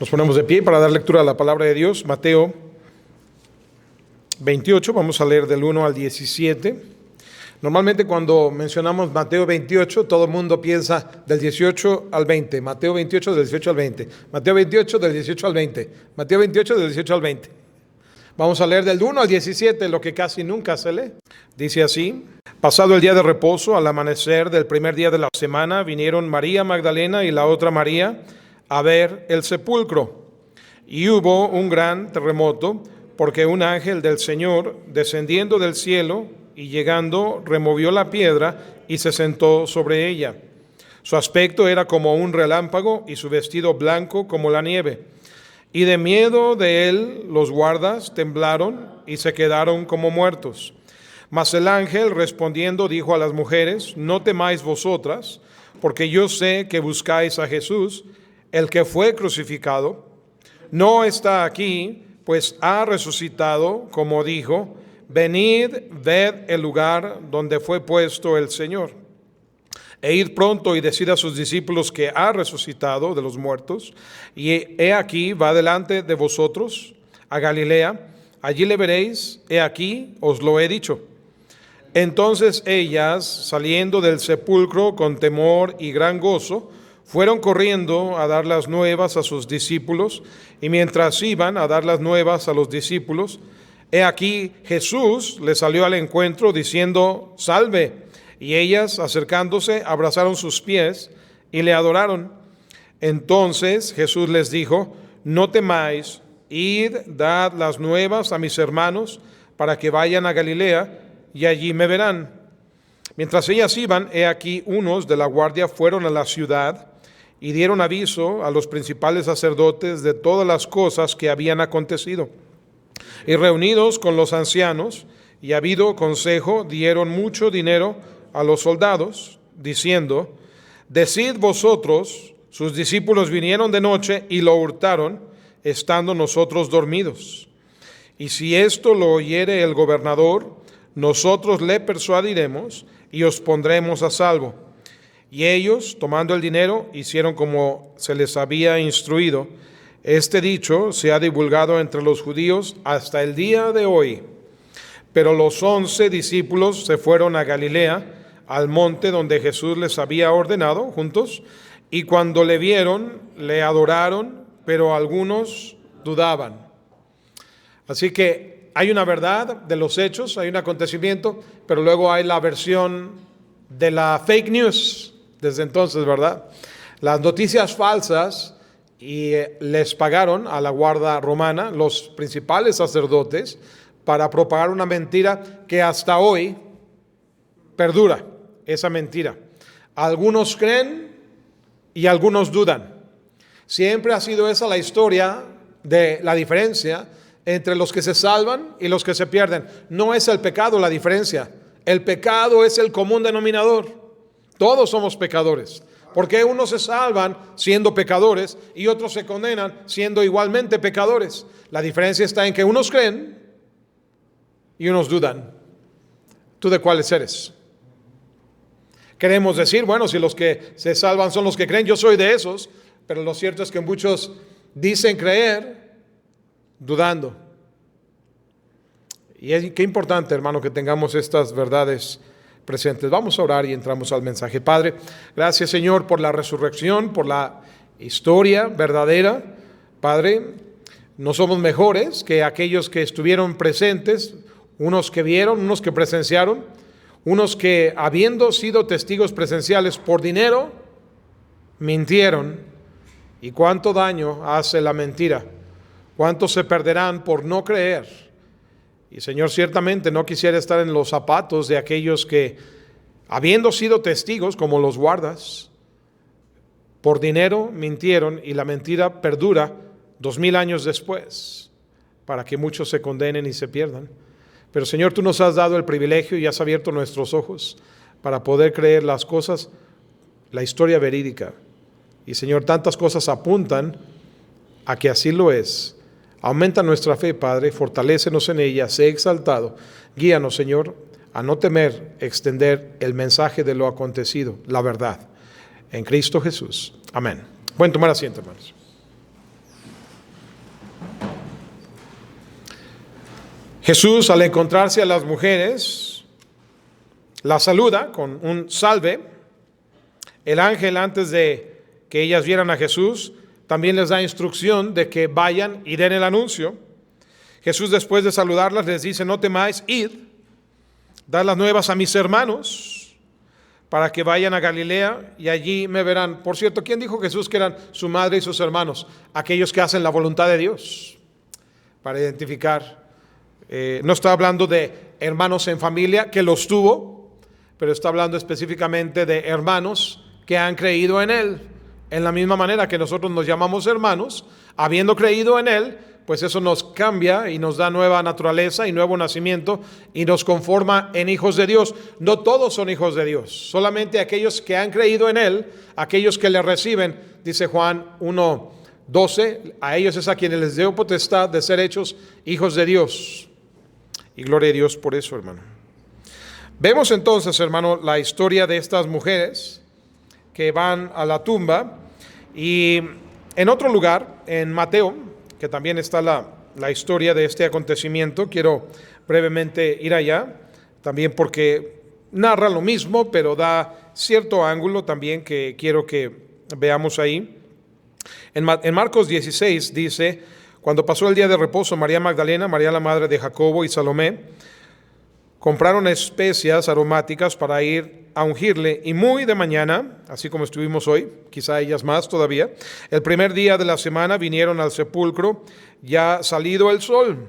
Nos ponemos de pie para dar lectura a la palabra de Dios. Mateo 28, vamos a leer del 1 al 17. Normalmente cuando mencionamos Mateo 28, todo el mundo piensa del 18 al 20. Mateo 28 del 18 al 20. Mateo 28 del 18 al 20. Mateo 28 del 18 al 20. Vamos a leer del 1 al 17, lo que casi nunca se lee. Dice así: pasado el día de reposo, al amanecer del primer día de la semana, vinieron María Magdalena y la otra María a ver el sepulcro. Y hubo un gran terremoto, porque un ángel del Señor, descendiendo del cielo y llegando, removió la piedra y se sentó sobre ella. Su aspecto era como un relámpago y su vestido blanco como la nieve. Y de miedo de él los guardas temblaron y se quedaron como muertos. Mas el ángel respondiendo dijo a las mujeres: no temáis vosotras, porque yo sé que buscáis a Jesús, el que fue crucificado. No está aquí, pues ha resucitado, como dijo. Venid, ved el lugar donde fue puesto el Señor. E id pronto y decid a sus discípulos que ha resucitado de los muertos, y he aquí va delante de vosotros a Galilea, allí le veréis, he aquí os lo he dicho. Entonces ellas, saliendo del sepulcro con temor y gran gozo, fueron corriendo a dar las nuevas a sus discípulos, y mientras iban a dar las nuevas a los discípulos, he aquí Jesús les salió al encuentro diciendo: salve. Y ellas, acercándose, abrazaron sus pies y le adoraron. Entonces Jesús les dijo: no temáis, id, dad las nuevas a mis hermanos, para que vayan a Galilea, y allí me verán. Mientras ellas iban, he aquí unos de la guardia fueron a la ciudad y dieron aviso a los principales sacerdotes de todas las cosas que habían acontecido. Y reunidos con los ancianos y habido consejo, dieron mucho dinero a los soldados, diciendo: decid vosotros, sus discípulos vinieron de noche y lo hurtaron, estando nosotros dormidos. Y si esto lo oyere el gobernador, nosotros le persuadiremos y os pondremos a salvo. Y ellos, tomando el dinero, hicieron como se les había instruido. Este dicho se ha divulgado entre los judíos hasta el día de hoy. Pero los 11 discípulos se fueron a Galilea, al monte donde Jesús les había ordenado, juntos, y cuando le vieron, le adoraron, pero algunos dudaban. Así que hay una verdad de los hechos, hay un acontecimiento, pero luego hay la versión de la fake news, desde entonces, ¿verdad? Las noticias falsas, y les pagaron a la guardia romana, los principales sacerdotes, para propagar una mentira que hasta hoy perdura, esa mentira. Algunos creen y algunos dudan. Siempre ha sido esa la historia de la diferencia entre los que se salvan y los que se pierden. No es el pecado la diferencia. El pecado es el común denominador. Todos somos pecadores. ¿Por qué unos se salvan siendo pecadores y otros se condenan siendo igualmente pecadores? La diferencia está en que unos creen y unos dudan. ¿Tú de cuáles eres? Queremos decir, bueno, si los que se salvan son los que creen, yo soy de esos, pero lo cierto es que muchos dicen creer dudando. Y es qué importante, hermano, que tengamos estas verdades presentes. Vamos a orar y entramos al mensaje. Padre, gracias, Señor, por la resurrección, por la historia verdadera. Padre, no somos mejores que aquellos que estuvieron presentes, unos que vieron, unos que presenciaron, unos que, habiendo sido testigos presenciales por dinero, mintieron. ¿Y cuánto daño hace la mentira? ¿Cuántos se perderán por no creer? Y Señor, ciertamente no quisiera estar en los zapatos de aquellos que, habiendo sido testigos como los guardas, por dinero mintieron y la mentira perdura 2000 años después, para que muchos se condenen y se pierdan. Pero Señor, tú nos has dado el privilegio y has abierto nuestros ojos para poder creer las cosas, la historia verídica. Y Señor, tantas cosas apuntan a que así lo es. Aumenta nuestra fe, Padre, fortalécenos en ella, sé exaltado. Guíanos, Señor, a no temer extender el mensaje de lo acontecido, la verdad, en Cristo Jesús. Amén. Pueden tomar asiento, hermanos. Jesús, al encontrarse a las mujeres, las saluda con un salve. El ángel, antes de que ellas vieran a Jesús, también les da instrucción de que vayan y den el anuncio. Jesús, después de saludarlas, les dice: no temáis, id, dad las nuevas a mis hermanos, para que vayan a Galilea y allí me verán. Por cierto, ¿quién dijo Jesús que eran su madre y sus hermanos? Aquellos que hacen la voluntad de Dios. Para identificar, no está hablando de hermanos en familia, que los tuvo, pero está hablando específicamente de hermanos que han creído en Él. En la misma manera que nosotros nos llamamos hermanos, habiendo creído en Él, pues eso nos cambia y nos da nueva naturaleza y nuevo nacimiento y nos conforma en hijos de Dios. No todos son hijos de Dios, solamente aquellos que han creído en Él, aquellos que le reciben, dice Juan 1:12, a ellos es a quienes les dio potestad de ser hechos hijos de Dios. Y gloria a Dios por eso, hermano. Vemos entonces, hermano, la historia de estas mujeres que van a la tumba, y en otro lugar, en Mateo, que también está la historia de este acontecimiento. Quiero brevemente ir allá, también porque narra lo mismo, pero da cierto ángulo también que quiero que veamos ahí. En Marcos 16 dice: cuando pasó el día de reposo, María Magdalena, María la madre de Jacobo y Salomé compraron especias aromáticas para ir a ungirle, y muy de mañana, así como estuvimos hoy, quizá ellas más todavía, el primer día de la semana vinieron al sepulcro ya salido el sol,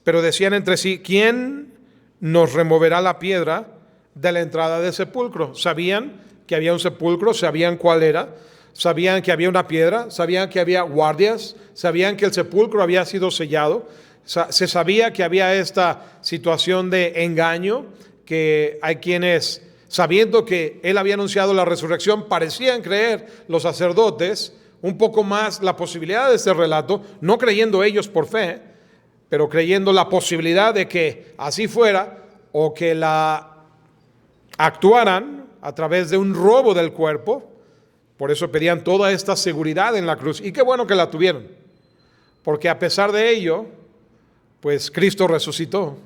pero decían entre sí: ¿quién nos removerá la piedra de la entrada del sepulcro? Sabían que había un sepulcro, sabían cuál era, sabían que había una piedra, sabían que había guardias, sabían que el sepulcro había sido sellado. Se sabía que había esta situación de engaño, que hay quienes, sabiendo que él había anunciado la resurrección, parecían creer los sacerdotes un poco más la posibilidad de este relato, no creyendo ellos por fe, pero creyendo la posibilidad de que así fuera, o que la actuaran a través de un robo del cuerpo. Por eso pedían toda esta seguridad en la cruz, y qué bueno que la tuvieron, porque a pesar de ello, pues Cristo resucitó,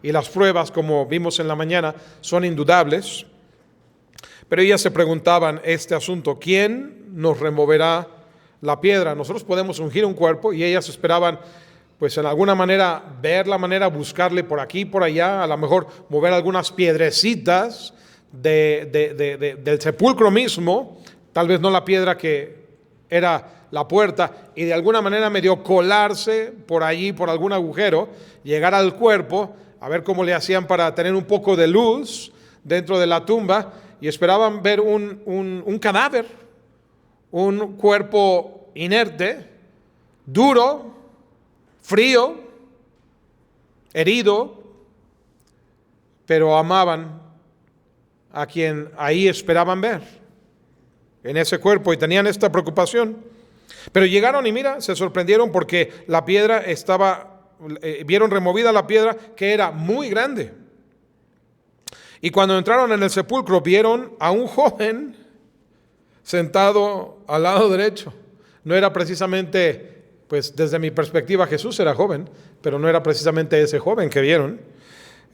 y las pruebas, como vimos en la mañana, son indudables. Pero ellas se preguntaban este asunto: ¿quién nos removerá la piedra? Nosotros podemos ungir un cuerpo, y ellas esperaban, pues en alguna manera, ver la manera, buscarle por aquí, por allá, a lo mejor mover algunas piedrecitas del sepulcro mismo, tal vez no la piedra que era la puerta, y de alguna manera medio colarse por allí, por algún agujero, llegar al cuerpo, a ver cómo le hacían para tener un poco de luz dentro de la tumba, y esperaban ver un cadáver, un cuerpo inerte, duro, frío, herido, pero amaban a quien ahí esperaban ver, en ese cuerpo, y tenían esta preocupación. Pero llegaron y mira, se sorprendieron porque la piedra estaba, vieron removida la piedra, que era muy grande. Y cuando entraron en el sepulcro, vieron a un joven sentado al lado derecho. No era precisamente, pues desde mi perspectiva, Jesús era joven, pero no era precisamente ese joven que vieron.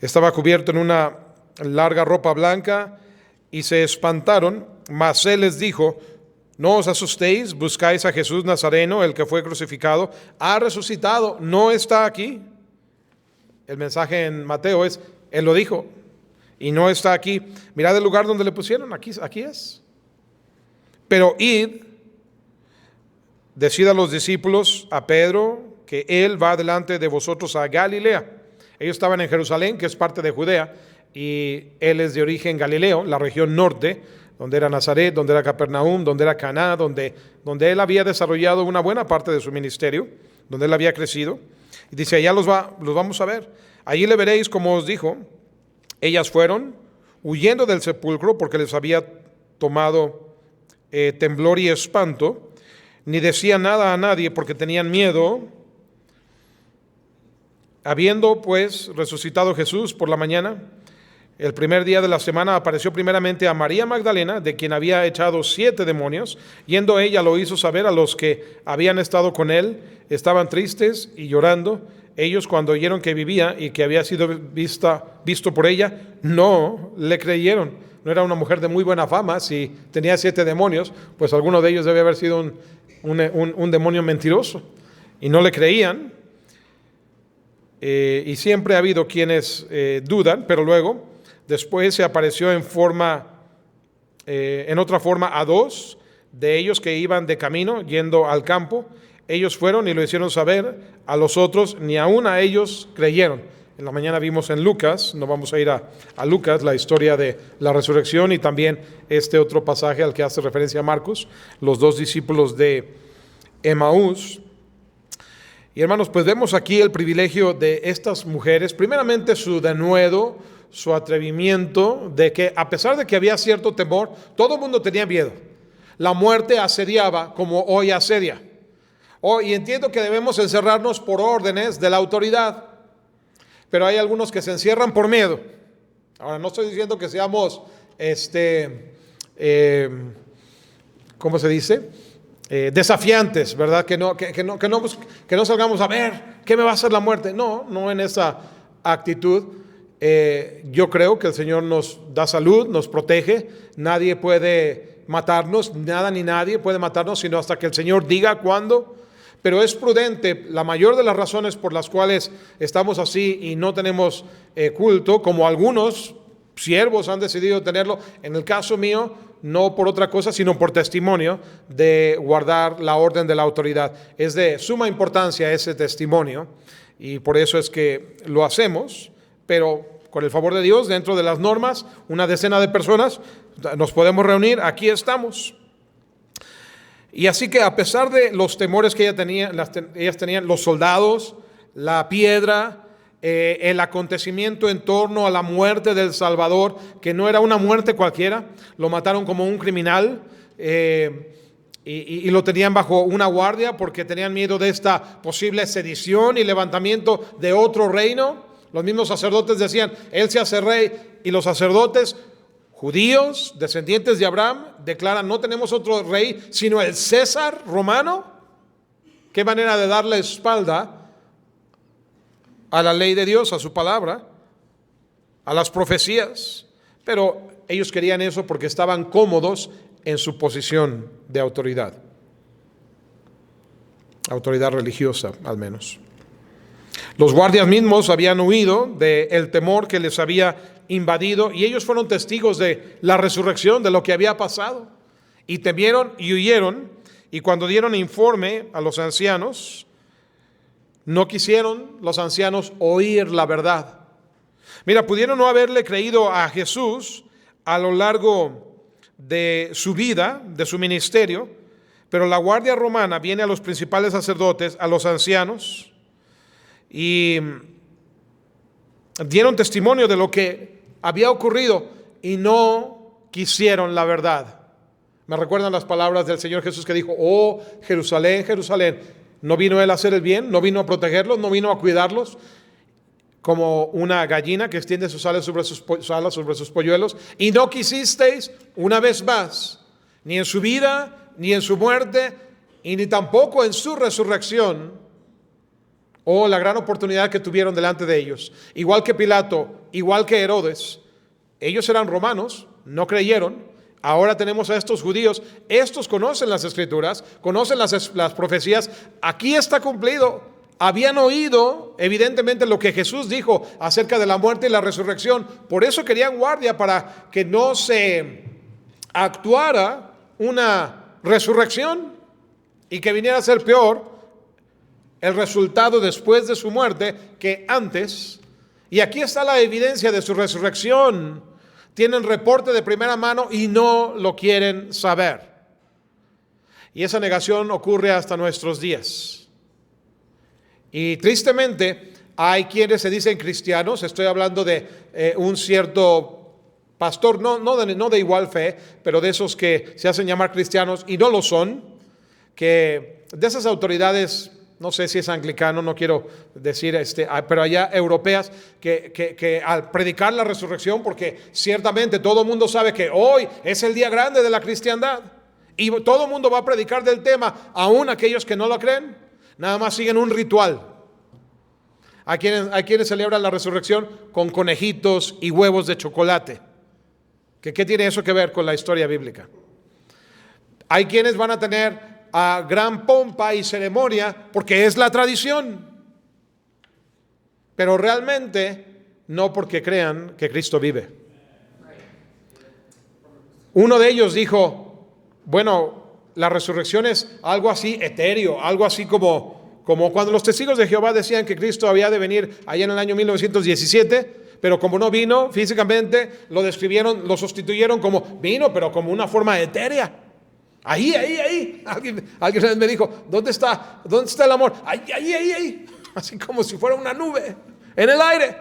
Estaba cubierto en una larga ropa blanca, y se espantaron, mas él les dijo: no os asustéis, buscáis a Jesús Nazareno, el que fue crucificado. Ha resucitado, no está aquí. El mensaje en Mateo es: él lo dijo y no está aquí. Mirad el lugar donde le pusieron, aquí es. Pero id, decid a los discípulos, a Pedro, que él va delante de vosotros a Galilea. Ellos estaban en Jerusalén, que es parte de Judea, y él es de origen galileo, la región norte, donde era Nazaret, donde era Capernaum, donde era Caná, donde él había desarrollado una buena parte de su ministerio, donde él había crecido. Y dice: allá los vamos a ver. Allí le veréis como os dijo. Ellas fueron huyendo del sepulcro, porque les había tomado temblor y espanto. Ni decían nada a nadie, porque tenían miedo. Habiendo pues resucitado Jesús por la mañana, el primer día de la semana, apareció primeramente a María Magdalena, de quien había echado 7 demonios. Yendo ella, lo hizo saber a los que habían estado con él. Estaban tristes y llorando. ellos cuando oyeron que vivía y que había sido visto por ella, no le creyeron. No era una mujer de muy buena fama. Si tenía 7 demonios, pues alguno de ellos debe haber sido un demonio mentiroso. Y no le creían. Y siempre ha habido quienes dudan, pero luego, después se apareció en otra forma a 2 de ellos que iban de camino, yendo al campo. Ellos fueron y lo hicieron saber a los otros, ni aún a ellos creyeron. En la mañana vimos en Lucas, no vamos a ir a Lucas, la historia de la resurrección y también este otro pasaje al que hace referencia Marcos, los 2 discípulos de Emaús. Y hermanos, pues vemos aquí el privilegio de estas mujeres, primeramente su denuedo, su atrevimiento, de que a pesar de que había cierto temor, todo el mundo tenía miedo. La muerte asediaba como hoy asedia. Y entiendo que debemos encerrarnos por órdenes de la autoridad, pero hay algunos que se encierran por miedo. Ahora, no estoy diciendo que seamos, ¿cómo se dice? Desafiantes, ¿verdad? Que no salgamos a ver qué me va a hacer la muerte. No en esa actitud. Yo creo que el Señor nos da salud, nos protege. Nadie puede matarnos, nada ni nadie puede matarnos, sino hasta que el Señor diga cuándo. Pero es prudente, la mayor de las razones por las cuales estamos así y no tenemos culto, como algunos siervos han decidido tenerlo, en el caso mío, no por otra cosa, sino por testimonio de guardar la orden de la autoridad. Es de suma importancia ese testimonio y por eso es que lo hacemos, pero con el favor de Dios, dentro de las normas, una decena de personas, nos podemos reunir, aquí estamos. Y así que a pesar de los temores que ellas tenían, los soldados, la piedra, el acontecimiento en torno a la muerte del Salvador, que no era una muerte cualquiera, lo mataron como un criminal y lo tenían bajo una guardia porque tenían miedo de esta posible sedición y levantamiento de otro reino. Los mismos sacerdotes decían, Él se hace rey, y los sacerdotes judíos, descendientes de Abraham, declaran, no tenemos otro rey sino el César romano. Qué manera de darle espalda a la ley de Dios, a su palabra, a las profecías. Pero ellos querían eso porque estaban cómodos en su posición de autoridad religiosa al menos. Los guardias mismos habían huido del temor que les había invadido y ellos fueron testigos de la resurrección, de lo que había pasado, y temieron y huyeron. Y cuando dieron informe a los ancianos, no quisieron los ancianos oír la verdad. Mira, pudieron no haberle creído a Jesús a lo largo de su vida, de su ministerio, pero la guardia romana viene a los principales sacerdotes, a los ancianos, y dieron testimonio de lo que había ocurrido y no quisieron la verdad. Me recuerdan las palabras del Señor Jesús que dijo, oh Jerusalén, Jerusalén, ¿no vino Él a hacer el bien? ¿No vino a protegerlos? ¿No vino a cuidarlos? Como una gallina que extiende sus alas sobre sus polluelos. Y no quisisteis una vez más, ni en su vida, ni en su muerte, y ni tampoco en su resurrección, la gran oportunidad que tuvieron delante de ellos. Igual que Pilato, igual que Herodes, ellos eran romanos, no creyeron. Ahora tenemos a estos judíos, estos conocen las escrituras, conocen las profecías, aquí está cumplido. Habían oído evidentemente lo que Jesús dijo acerca de la muerte y la resurrección, por eso querían guardia para que no se actuara una resurrección y que viniera a ser peor el resultado después de su muerte que antes. Y aquí está la evidencia de su resurrección. Tienen reporte de primera mano y no lo quieren saber. Y esa negación ocurre hasta nuestros días. Y tristemente hay quienes se dicen cristianos. Estoy hablando de un cierto pastor, no de igual fe, pero de esos que se hacen llamar cristianos y no lo son, que de esas autoridades, no sé si es anglicano, no quiero decir, pero allá europeas, que al predicar la resurrección, porque ciertamente todo el mundo sabe que hoy es el día grande de la cristiandad, y todo el mundo va a predicar del tema, aún aquellos que no lo creen, nada más siguen un ritual. Hay quienes celebran la resurrección con conejitos y huevos de chocolate. ¿Qué tiene eso que ver con la historia bíblica? Hay quienes van a tener gran pompa y ceremonia porque es la tradición, pero realmente no porque crean que Cristo vive. Uno de ellos dijo, bueno, la resurrección es algo así etéreo, algo así como cuando los testigos de Jehová decían que Cristo había de venir allá en el año 1917, pero como no vino físicamente, lo describieron, lo sustituyeron como vino, pero como una forma etérea. Ahí. Alguien me dijo, ¿dónde está el amor? Ahí. Así como si fuera una nube en el aire.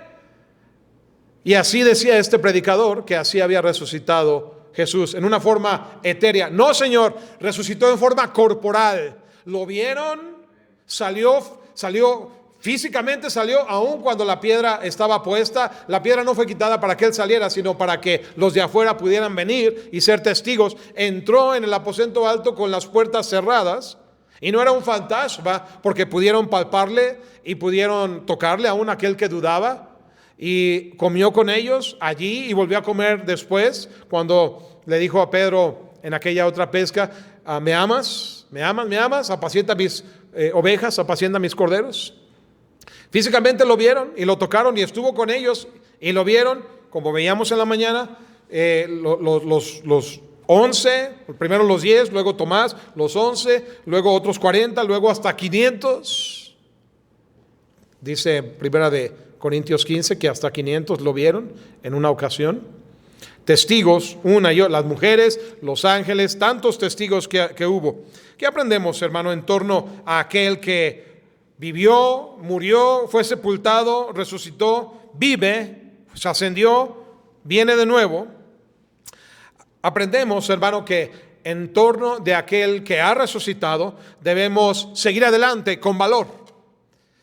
Y así decía este predicador que así había resucitado Jesús, en una forma etérea. No, Señor, resucitó en forma corporal. ¿Lo vieron? Físicamente salió aún cuando la piedra estaba puesta. La piedra no fue quitada para que él saliera, sino para que los de afuera pudieran venir y ser testigos. Entró en el aposento alto con las puertas cerradas y no era un fantasma, porque pudieron palparle y pudieron tocarle aún aquel que dudaba, y comió con ellos allí y volvió a comer después cuando le dijo a Pedro en aquella otra pesca, ¿me amas? Apacienta mis ovejas, apacienta mis corderos. Físicamente lo vieron y lo tocaron y estuvo con ellos y lo vieron, como veíamos en la mañana, los 11, primero los 10, luego Tomás, los 11, luego otros 40, luego hasta 500. Dice Primera de Corintios 15 que hasta 500 lo vieron en una ocasión. Testigos, las mujeres, los ángeles, tantos testigos que hubo. ¿Qué aprendemos, hermano, en torno a aquel que vivió, murió, fue sepultado, resucitó, vive, se ascendió, viene de nuevo? Aprendemos, hermano, que en torno de aquel que ha resucitado debemos seguir adelante con valor.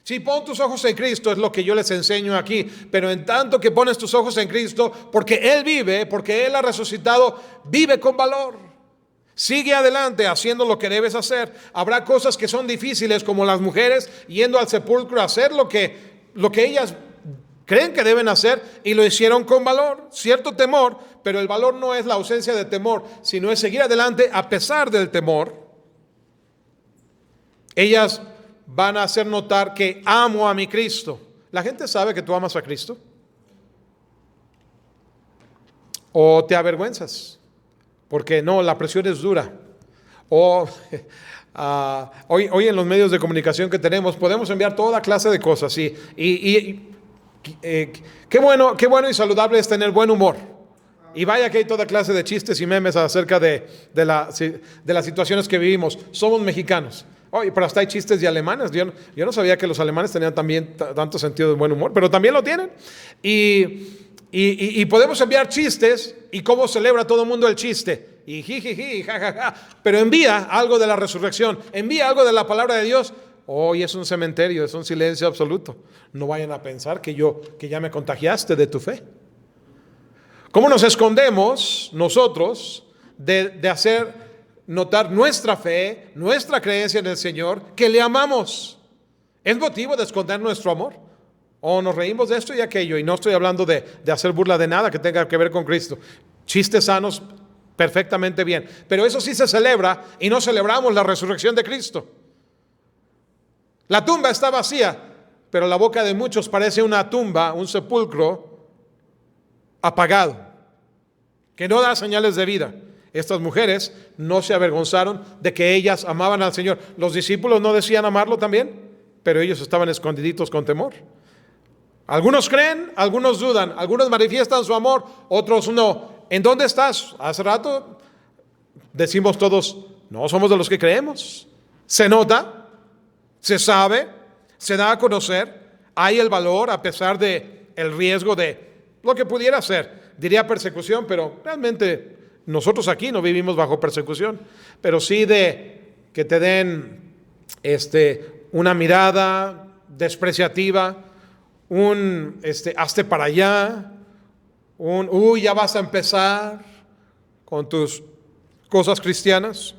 Si pon tus ojos en Cristo, es lo que yo les enseño aquí, pero en tanto que pones tus ojos en Cristo, porque Él vive, porque Él ha resucitado, vive con valor. Sigue adelante haciendo lo que debes hacer. Habrá cosas que son difíciles, como las mujeres yendo al sepulcro a hacer lo que ellas creen que deben hacer, y lo hicieron con valor, cierto temor, pero el valor no es la ausencia de temor, sino es seguir adelante a pesar del temor. Ellas van a hacer notar que amo a mi Cristo. ¿La gente sabe que tú amas a Cristo? ¿O te avergüenzas? Porque no, la presión es dura. Hoy en los medios de comunicación que tenemos podemos enviar toda clase de cosas. Qué bueno y saludable es tener buen humor. Y vaya que hay toda clase de chistes y memes acerca de las situaciones que vivimos. Somos mexicanos. Oye, pero hasta hay chistes de alemanes. Yo no sabía que los alemanes tenían también tanto sentido de buen humor, pero también lo tienen. Y podemos enviar chistes, y cómo celebra todo el mundo el chiste, y jijiji, jajaja, pero envía algo de la resurrección, envía algo de la palabra de Dios. Hoy es un cementerio, es un silencio absoluto. No vayan a pensar que ya me contagiaste de tu fe. ¿Cómo nos escondemos nosotros de hacer notar nuestra fe, nuestra creencia en el Señor, que le amamos? ¿Es motivo de esconder nuestro amor? ¿O nos reímos de esto y aquello? Y no estoy hablando de hacer burla de nada que tenga que ver con Cristo. Chistes sanos, perfectamente bien. Pero eso sí se celebra, y no celebramos la resurrección de Cristo. La tumba está vacía, pero la boca de muchos parece una tumba, un sepulcro apagado, que no da señales de vida. Estas mujeres no se avergonzaron de que ellas amaban al Señor. Los discípulos no decían amarlo también, pero ellos estaban escondiditos con temor. Algunos creen, algunos dudan, algunos manifiestan su amor, otros no. ¿En dónde estás? Hace rato decimos todos, no somos de los que creemos. Se nota, se sabe, se da a conocer, hay el valor a pesar de el riesgo de lo que pudiera ser. Diría persecución, pero realmente nosotros aquí no vivimos bajo persecución, pero sí de que te den una mirada despreciativa, hazte para allá, ya vas a empezar con tus cosas cristianas.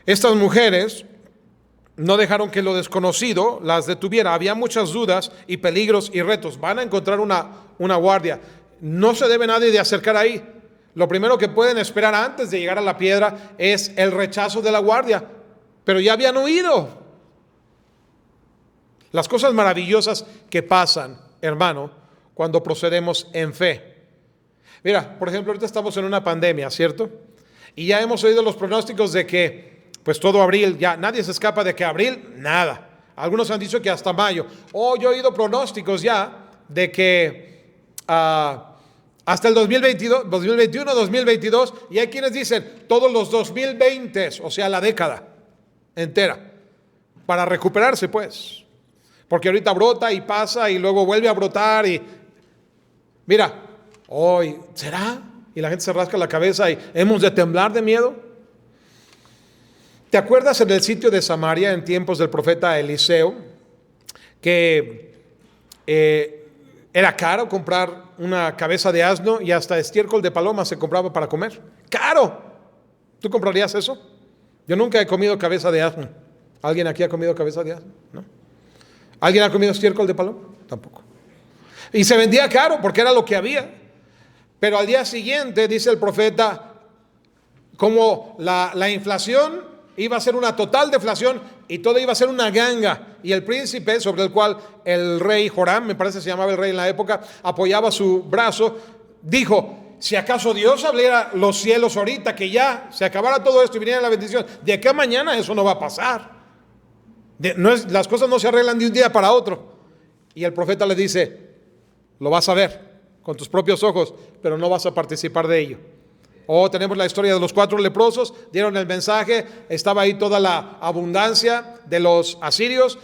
Estas mujeres no dejaron que lo desconocido las detuviera. Había muchas dudas y peligros y retos. Van a encontrar una guardia. No se debe nadie de acercar ahí. Lo primero que pueden esperar antes de llegar a la piedra es el rechazo de la guardia. Pero ya habían huido. Las cosas maravillosas que pasan, hermano, cuando procedemos en fe. Mira, por ejemplo, ahorita estamos en una pandemia, ¿cierto? Y ya hemos oído los pronósticos de que pues todo abril, ya nadie se escapa de que abril, nada. Algunos han dicho que hasta mayo. Yo he oído pronósticos ya de que hasta el 2022, 2021, 2022, y hay quienes dicen todos los 2020, o sea, la década entera, para recuperarse pues. Porque ahorita brota y pasa y luego vuelve a brotar y mira, hoy, ¿será? Y la gente se rasca la cabeza y hemos de temblar de miedo. ¿Te acuerdas en el sitio de Samaria en tiempos del profeta Eliseo que era caro comprar una cabeza de asno y hasta estiércol de paloma se compraba para comer? ¡Caro! ¿Tú comprarías eso? Yo nunca he comido cabeza de asno. ¿Alguien aquí ha comido cabeza de asno? ¿No? ¿Alguien ha comido estiércol de paloma? Tampoco. Y se vendía caro porque era lo que había. Pero al día siguiente, dice el profeta, como la inflación iba a ser una total deflación y todo iba a ser una ganga. Y el príncipe, sobre el cual el rey Joram, me parece que se llamaba el rey en la época, apoyaba su brazo, dijo, si acaso Dios abriera los cielos ahorita, que ya se acabara todo esto y viniera la bendición, de aquí a mañana eso no va a pasar. Las cosas no se arreglan de un día para otro. Y el profeta le dice, lo vas a ver con tus propios ojos, pero no vas a participar de ello. Tenemos la historia de los 4 leprosos, dieron el mensaje, estaba ahí toda la abundancia de los asirios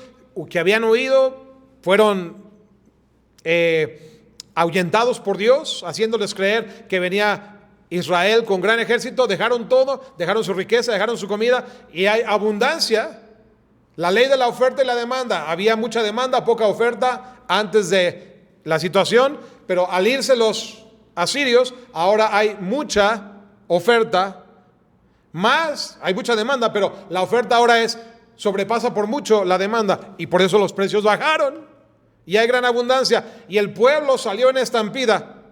que habían huido, fueron ahuyentados por Dios, haciéndoles creer que venía Israel con gran ejército, dejaron todo, dejaron su riqueza, dejaron su comida y hay abundancia. La ley de la oferta y la demanda, había mucha demanda, poca oferta antes de la situación, pero al irse los asirios, ahora hay mucha oferta, más, hay mucha demanda, pero la oferta ahora sobrepasa por mucho la demanda y por eso los precios bajaron y hay gran abundancia y el pueblo salió en estampida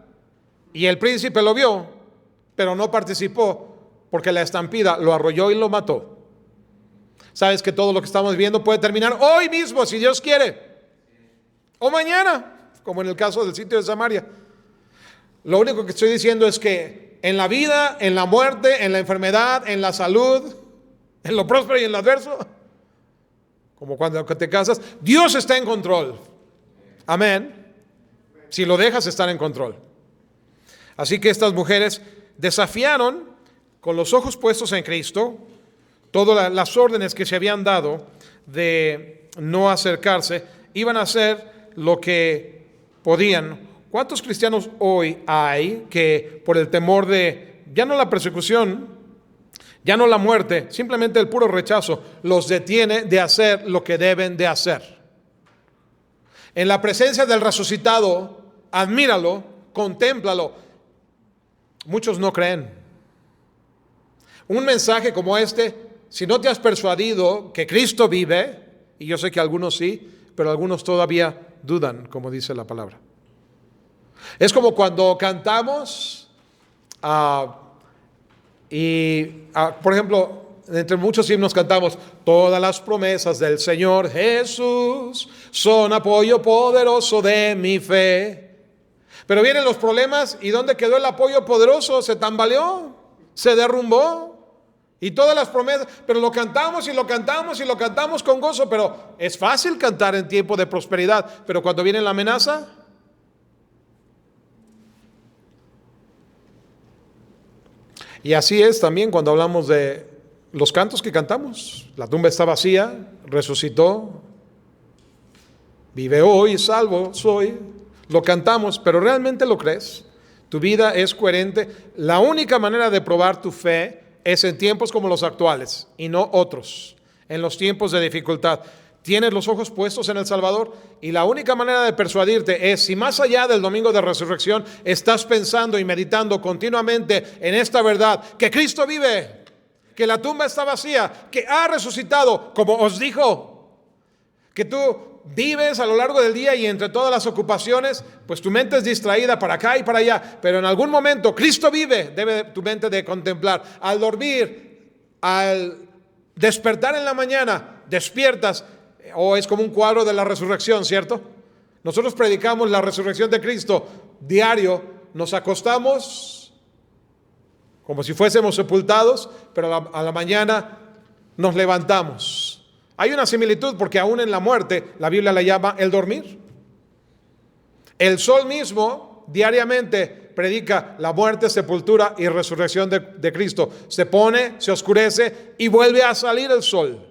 y el príncipe lo vio, pero no participó porque la estampida lo arrolló y lo mató. Sabes que todo lo que estamos viendo puede terminar hoy mismo si Dios quiere o mañana, como en el caso del sitio de Samaria. Lo único que estoy diciendo es que en la vida, en la muerte, en la enfermedad, en la salud, en lo próspero y en lo adverso, como cuando te casas, Dios está en control. Amén. Si lo dejas estar en control. Así que estas mujeres desafiaron con los ojos puestos en Cristo todas las órdenes que se habían dado de no acercarse, iban a hacer lo que podían. ¿Cuántos cristianos hoy hay que por el temor de, ya no la persecución, ya no la muerte, simplemente el puro rechazo, los detiene de hacer lo que deben de hacer? En la presencia del resucitado, admíralo, contémplalo. Muchos no creen. Un mensaje como este, si no te has persuadido que Cristo vive, y yo sé que algunos sí, pero algunos todavía dudan, como dice la palabra. Es como cuando cantamos por ejemplo, entre muchos himnos cantamos, todas las promesas del Señor Jesús son apoyo poderoso de mi fe. Pero vienen los problemas y ¿dónde quedó el apoyo poderoso? Se tambaleó, se derrumbó. Y todas las promesas, pero lo cantamos y lo cantamos y lo cantamos con gozo, pero es fácil cantar en tiempo de prosperidad, pero cuando viene la amenaza, y así es también cuando hablamos de los cantos que cantamos. La tumba está vacía, resucitó, vive hoy, salvo soy. Lo cantamos, pero ¿realmente lo crees? ¿Tu vida es coherente? La única manera de probar tu fe es en tiempos como los actuales y no otros, en los tiempos de dificultad. Tienes los ojos puestos en el Salvador y la única manera de persuadirte es si más allá del domingo de resurrección estás pensando y meditando continuamente en esta verdad, que Cristo vive, que la tumba está vacía, que ha resucitado, como os dijo, que tú vives a lo largo del día y entre todas las ocupaciones, pues tu mente es distraída para acá y para allá, pero en algún momento Cristo vive, debe tu mente de contemplar. Al dormir, al despertar en la mañana, despiertas, o es como un cuadro de la resurrección, ¿cierto? Nosotros predicamos la resurrección de Cristo diario, nos acostamos como si fuésemos sepultados, pero a la mañana nos levantamos. Hay una similitud porque aún en la muerte la Biblia la llama el dormir. El sol mismo diariamente predica la muerte, sepultura y resurrección de Cristo. Se pone, se oscurece y vuelve a salir el sol.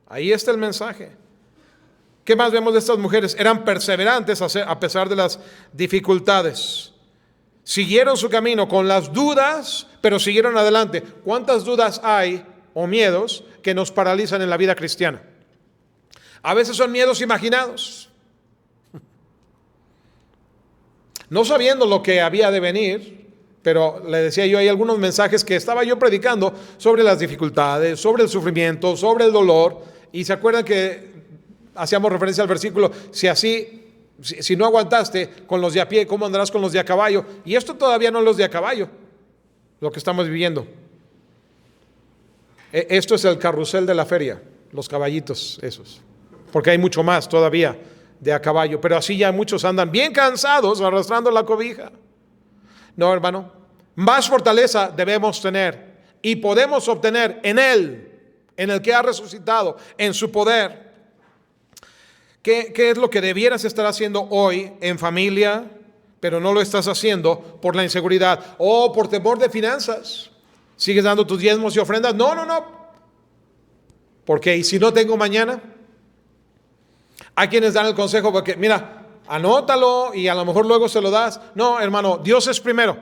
Ahí está el mensaje. ¿Qué más vemos de estas mujeres? Eran perseverantes a pesar de las dificultades. Siguieron su camino con las dudas, pero siguieron adelante. ¿Cuántas dudas hay o miedos que nos paralizan en la vida cristiana? A veces son miedos imaginados. No sabiendo lo que había de venir, pero le decía yo, hay algunos mensajes que estaba yo predicando sobre las dificultades, sobre el sufrimiento, sobre el dolor. Y se acuerdan que hacíamos referencia al versículo, si no aguantaste con los de a pie, ¿cómo andarás con los de a caballo? Y esto todavía no es los de a caballo, lo que estamos viviendo. Esto es el carrusel de la feria, los caballitos esos, porque hay mucho más todavía de a caballo, pero así ya muchos andan bien cansados arrastrando la cobija. No, hermano, más fortaleza debemos tener y podemos obtener en Él, en el que ha resucitado, en su poder. ¿Qué es lo que debieras estar haciendo hoy en familia, pero no lo estás haciendo por la inseguridad o por temor de finanzas? ¿Sigues dando tus diezmos y ofrendas? No. ¿Por qué? ¿Y si no tengo mañana? Hay quienes dan el consejo porque, mira, anótalo y a lo mejor luego se lo das. No, hermano, Dios es primero.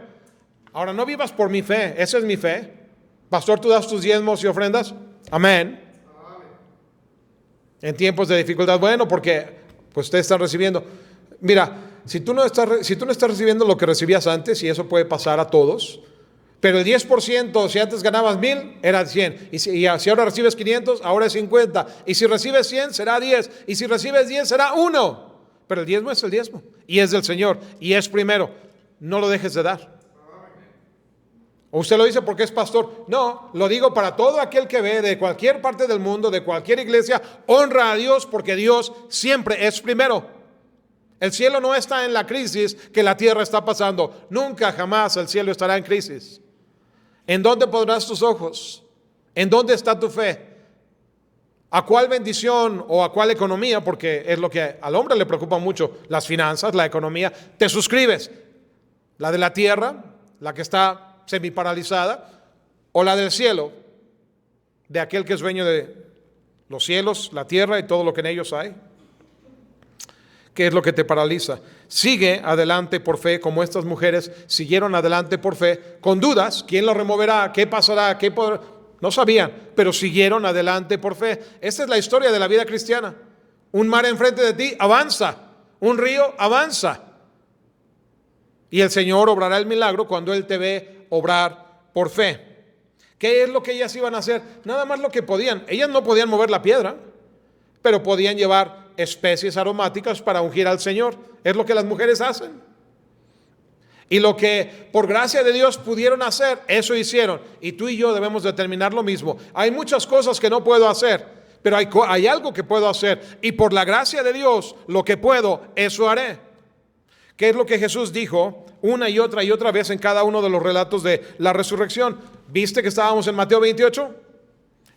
Ahora, no vivas por mi fe, esa es mi fe. Pastor, ¿tú das tus diezmos y ofrendas? Amén. En tiempos de dificultad, bueno, porque pues usted está recibiendo. Mira, si tú no estás recibiendo lo que recibías antes, y eso puede pasar a todos, pero el 10%, si antes ganabas 1,000, era 100. Y si ahora recibes 500, ahora es 50. Y si recibes 100, será 10. Y si recibes 10, será 1. Pero el diezmo es el diezmo. Y es del Señor. Y es primero. No lo dejes de dar. ¿O usted lo dice porque es pastor? No, lo digo para todo aquel que ve de cualquier parte del mundo, de cualquier iglesia, honra a Dios porque Dios siempre es primero. El cielo no está en la crisis que la tierra está pasando. Nunca, jamás el cielo estará en crisis. ¿En dónde pondrás tus ojos? ¿En dónde está tu fe? ¿A cuál bendición o a cuál economía? Porque es lo que al hombre le preocupa mucho, las finanzas, la economía. ¿Te suscribes? ¿La de la tierra, la que está semiparalizada, o la del cielo, de aquel que es dueño de los cielos, la tierra y todo lo que en ellos hay? ¿Qué es lo que te paraliza? Sigue adelante por fe, como estas mujeres siguieron adelante por fe, con dudas. ¿Quién lo removerá? ¿Qué pasará? ¿Qué podrá? No sabían, pero siguieron adelante por fe. Esta es la historia de la vida cristiana. Un mar enfrente de ti, avanza. Un río, avanza. Y el Señor obrará el milagro cuando Él te ve obrar por fe. ¿Qué es lo que ellas iban a hacer? Nada más lo que podían. Ellas no podían mover la piedra, pero podían llevar especies aromáticas para ungir al Señor. Es lo que las mujeres hacen. Y lo que por gracia de Dios pudieron hacer, eso hicieron. Y tú y yo debemos determinar lo mismo. Hay muchas cosas que no puedo hacer, pero hay algo que puedo hacer. Y por la gracia de Dios, lo que puedo, eso haré. ¿Qué es lo que Jesús dijo una y otra vez en cada uno de los relatos de la resurrección? ¿Viste que estábamos en Mateo 28?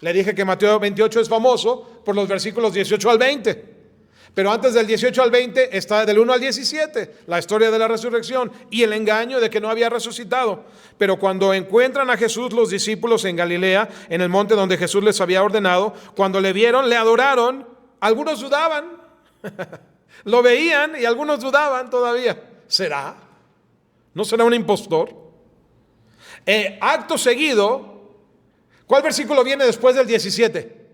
Le dije que Mateo 28 es famoso por los versículos 18 al 20. Pero antes del 18 al 20 está del 1 al 17, la historia de la resurrección y el engaño de que no había resucitado. Pero cuando encuentran a Jesús los discípulos en Galilea, en el monte donde Jesús les había ordenado, cuando le vieron, le adoraron, algunos dudaban, lo veían y algunos dudaban todavía. ¿Será? ¿No será un impostor? Acto seguido, ¿cuál versículo viene después del 17?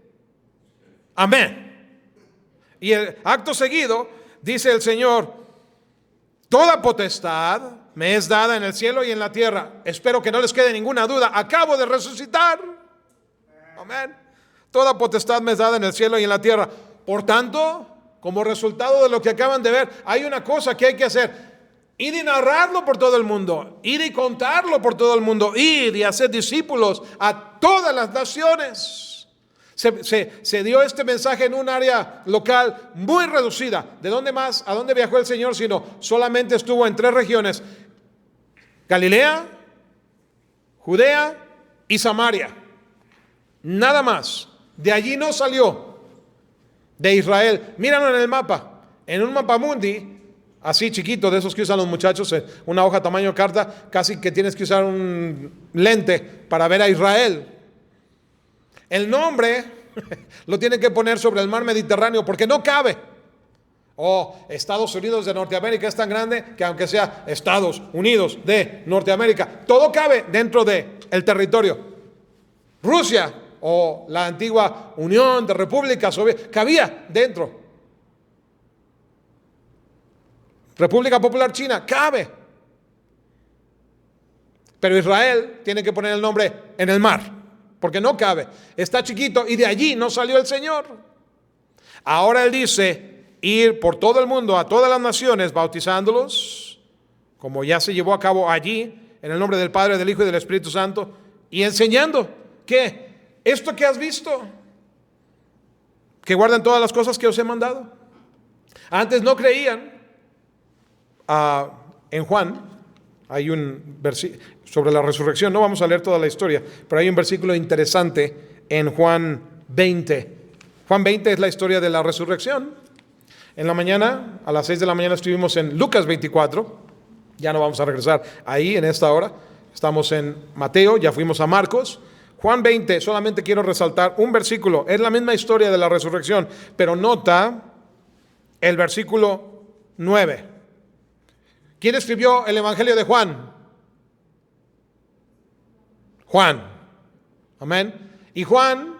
Amén. Y el acto seguido dice el Señor: toda potestad me es dada en el cielo y en la tierra. Espero que no les quede ninguna duda. Acabo de resucitar. Amén. Toda potestad me es dada en el cielo y en la tierra. Por tanto, como resultado de lo que acaban de ver, hay una cosa que hay que hacer. Ir y narrarlo por todo el mundo. Ir y contarlo por todo el mundo. Ir y hacer discípulos a todas las naciones. Se dio este mensaje en un área local muy reducida. ¿De dónde más? ¿A dónde viajó el Señor? Sino solamente estuvo en 3 regiones: Galilea, Judea y Samaria. Nada más. De allí no salió. De Israel. Míralo en el mapa. En un mapa mundi, así chiquito, de esos que usan los muchachos, una hoja tamaño carta, casi que tienes que usar un lente para ver a Israel. El nombre lo tienen que poner sobre el mar Mediterráneo porque no cabe. Estados Unidos de Norteamérica es tan grande que aunque sea Estados Unidos de Norteamérica, todo cabe dentro del territorio. Rusia o la antigua Unión de Repúblicas Soviéticas cabía dentro. República Popular China cabe. Pero Israel tiene que poner el nombre en el mar porque no cabe, está chiquito y de allí no salió el Señor. Ahora Él dice ir por todo el mundo a todas las naciones bautizándolos, como ya se llevó a cabo allí, en el nombre del Padre, del Hijo y del Espíritu Santo, y enseñando que esto que has visto, que guardan todas las cosas que os he mandado. Antes no creían. En Juan hay un versículo sobre la resurrección, no vamos a leer toda la historia, pero hay un versículo interesante en Juan 20. Juan 20 es la historia de la resurrección. En la mañana, a las 6 de la mañana estuvimos en Lucas 24, ya no vamos a regresar ahí en esta hora, estamos en Mateo, ya fuimos a Marcos. Juan 20, solamente quiero resaltar un versículo, es la misma historia de la resurrección, pero nota el versículo 9. ¿Quién escribió el Evangelio de Juan? Juan. Amén. Y Juan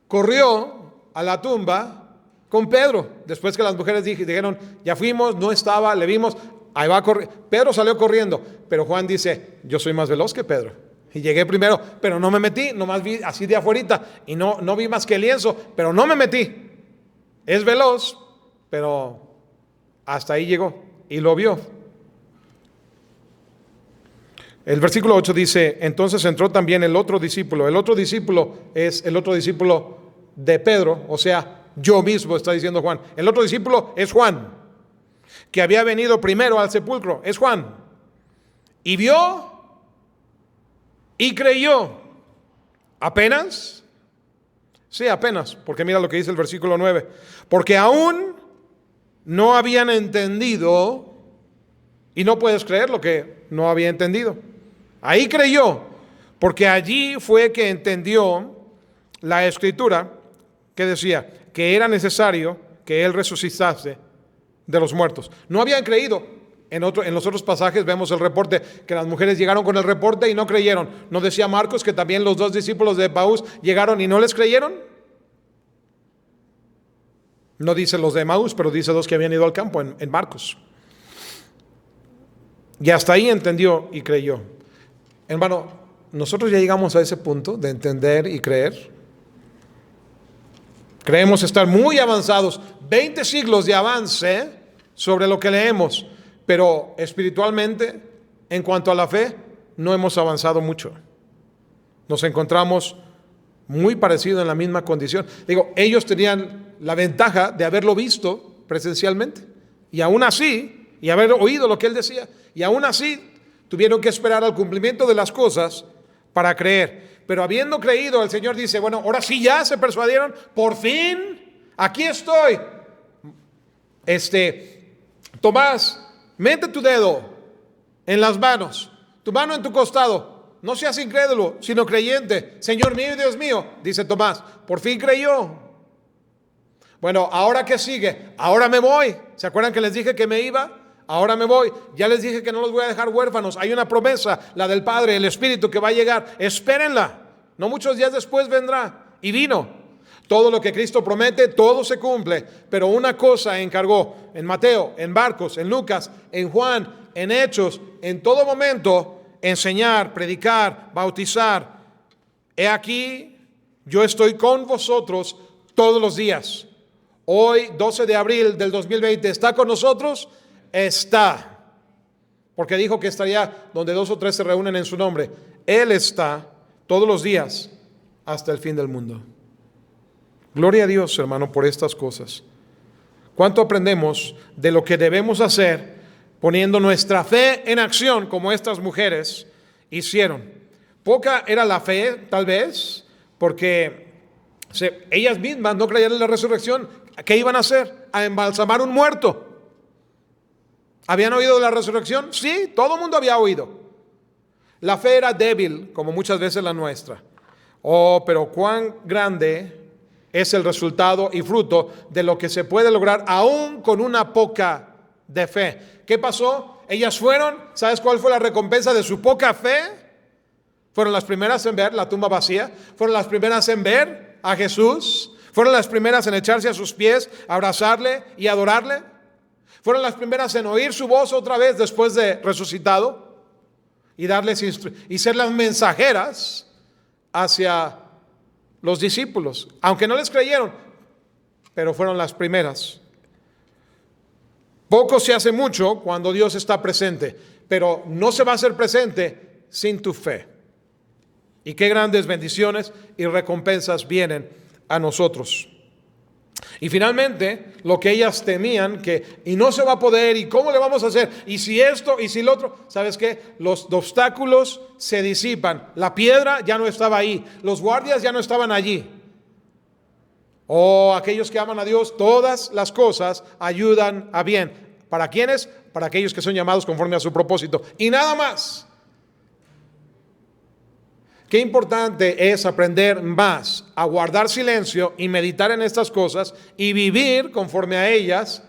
corrió a la tumba con Pedro. Después que las mujeres dijeron, ya fuimos, no estaba, le vimos, ahí va a correr. Pedro salió corriendo, pero Juan dice, yo soy más veloz que Pedro. Y llegué primero, pero no me metí, nomás vi así de afuerita y no vi más que el lienzo, pero no me metí. Es veloz, pero hasta ahí llegó y lo vio. El versículo 8 dice, entonces entró también el otro discípulo. El otro discípulo es el otro discípulo de Pedro, o sea, yo mismo, está diciendo Juan. El otro discípulo es Juan, que había venido primero al sepulcro, es Juan. Y vio y creyó. ¿Apenas? Sí, apenas, porque mira lo que dice el versículo 9. Porque aún no habían entendido, y no puedes creer lo que no había entendido. Ahí creyó, porque allí fue que entendió la escritura que decía que era necesario que Él resucitase de los muertos. No habían creído. En los otros pasajes vemos el reporte, que las mujeres llegaron con el reporte y no creyeron. ¿No decía Marcos que también los 2 discípulos de Emaús llegaron y no les creyeron? No dice los de Emaús, pero dice 2 que habían ido al campo en Marcos. Y hasta ahí entendió y creyó. Hermano, nosotros ya llegamos a ese punto de entender y creer. Creemos estar muy avanzados, 20 siglos de avance sobre lo que leemos, pero espiritualmente, en cuanto a la fe, no hemos avanzado mucho. Nos encontramos muy parecidos en la misma condición. Digo, ellos tenían la ventaja de haberlo visto presencialmente, y aún así, y haber oído lo que él decía, y aún así tuvieron que esperar al cumplimiento de las cosas para creer. Pero habiendo creído, el Señor dice, bueno, ahora sí ya se persuadieron, por fin, aquí estoy. Tomás, mete tu dedo en las manos, tu mano en tu costado, no seas incrédulo, sino creyente. Señor mío y Dios mío, dice Tomás, por fin creyó. Bueno, ¿ahora qué sigue? Ahora me voy. ¿Se acuerdan que les dije que me iba? Ahora me voy, ya les dije que no los voy a dejar huérfanos. Hay una promesa, la del Padre, el Espíritu que va a llegar. Espérenla, no muchos días después vendrá. Y vino. Todo lo que Cristo promete, todo se cumple. Pero una cosa encargó en Mateo, en Marcos, en Lucas, en Juan, en Hechos, en todo momento, enseñar, predicar, bautizar. He aquí, yo estoy con vosotros todos los días. Hoy, 12 de abril del 2020, ¿está con nosotros? Está. Porque dijo que estaría donde 2 o 3 se reúnen en su nombre. Él está todos los días hasta el fin del mundo. Gloria a Dios, hermano, por estas cosas. ¿Cuánto aprendemos de lo que debemos hacer poniendo nuestra fe en acción como estas mujeres hicieron? Poca era la fe, tal vez, porque ellas mismas no creían en la resurrección. ¿Qué iban a hacer? A embalsamar un muerto. ¿Habían oído de la resurrección? Sí, todo el mundo había oído. La fe era débil, como muchas veces la nuestra. Oh, pero cuán grande es el resultado y fruto de lo que se puede lograr aún con una poca de fe. ¿Qué pasó? Ellas fueron, ¿sabes cuál fue la recompensa de su poca fe? Fueron las primeras en ver la tumba vacía, fueron las primeras en ver a Jesús, fueron las primeras en echarse a sus pies, abrazarle y adorarle, fueron las primeras en oír su voz otra vez después de resucitado y darles y ser las mensajeras hacia los discípulos, aunque no les creyeron, pero fueron las primeras. Poco se hace mucho cuando Dios está presente, pero no se va a hacer presente sin tu fe. Y qué grandes bendiciones y recompensas vienen a nosotros. Y finalmente, lo que ellas temían, y no se va a poder, y cómo le vamos a hacer, y si esto, y si lo otro, ¿sabes qué? Los obstáculos se disipan, la piedra ya no estaba ahí, los guardias ya no estaban allí. Oh, aquellos que aman a Dios, todas las cosas ayudan a bien. ¿Para quiénes? Para aquellos que son llamados conforme a su propósito. Y nada más. Qué importante es aprender más a guardar silencio y meditar en estas cosas y vivir conforme a ellas,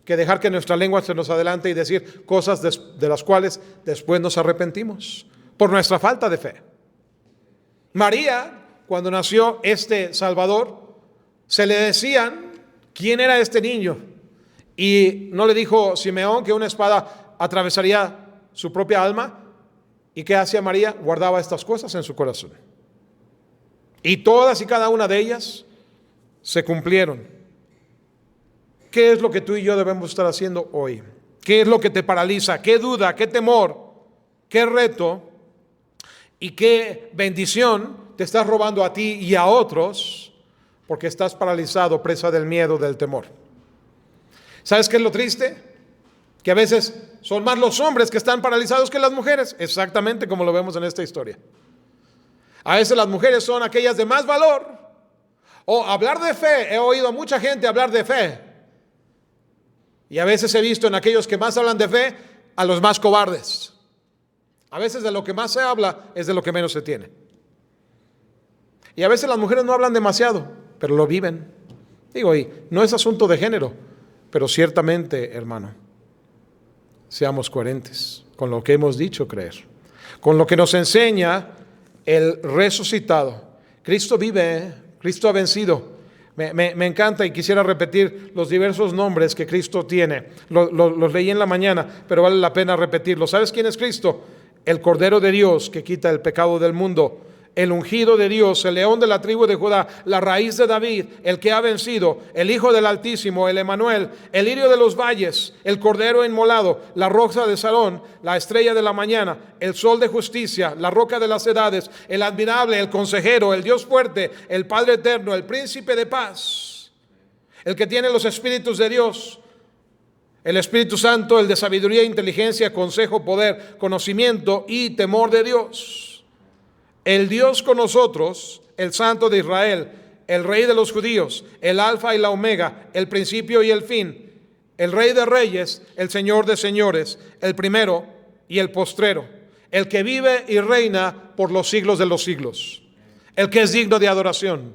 que dejar que nuestra lengua se nos adelante y decir cosas de las cuales después nos arrepentimos por nuestra falta de fe. María, cuando nació este Salvador, se le decían quién era este niño, y no le dijo Simeón que una espada atravesaría su propia alma. ¿Y qué hacía María? Guardaba estas cosas en su corazón. Y todas y cada una de ellas se cumplieron. ¿Qué es lo que tú y yo debemos estar haciendo hoy? ¿Qué es lo que te paraliza? ¿Qué duda? ¿Qué temor? ¿Qué reto? ¿Y qué bendición te estás robando a ti y a otros porque estás paralizado, presa del miedo, del temor? ¿Sabes qué es lo triste? Que a veces son más los hombres que están paralizados que las mujeres, exactamente como lo vemos en esta historia. A veces las mujeres son aquellas de más valor. O hablar de fe, he oído a mucha gente hablar de fe. Y a veces he visto en aquellos que más hablan de fe a los más cobardes. A veces de lo que más se habla es de lo que menos se tiene. Y a veces las mujeres no hablan demasiado, pero lo viven. Digo, y no es asunto de género, pero ciertamente, hermano, seamos coherentes con lo que hemos dicho creer, con lo que nos enseña el resucitado. Cristo vive, Cristo ha vencido. Me encanta y quisiera repetir los diversos nombres que Cristo tiene. Los leí en la mañana, pero vale la pena repetirlos. ¿Sabes quién es Cristo? El Cordero de Dios que quita el pecado del mundo. El ungido de Dios, el león de la tribu de Judá, la raíz de David, el que ha vencido, el Hijo del Altísimo, el Emanuel, el lirio de los valles, el Cordero inmolado, la rosa de Sarón, la estrella de la mañana, el sol de justicia, la roca de las edades, el admirable, el consejero, el Dios fuerte, el Padre eterno, el príncipe de paz, el que tiene los espíritus de Dios, el Espíritu Santo, el de sabiduría, inteligencia, consejo, poder, conocimiento y temor de Dios. El Dios con nosotros, el Santo de Israel, el Rey de los judíos, el Alfa y la Omega, el principio y el fin, el Rey de reyes, el Señor de señores, el primero y el postrero, el que vive y reina por los siglos de los siglos, el que es digno de adoración.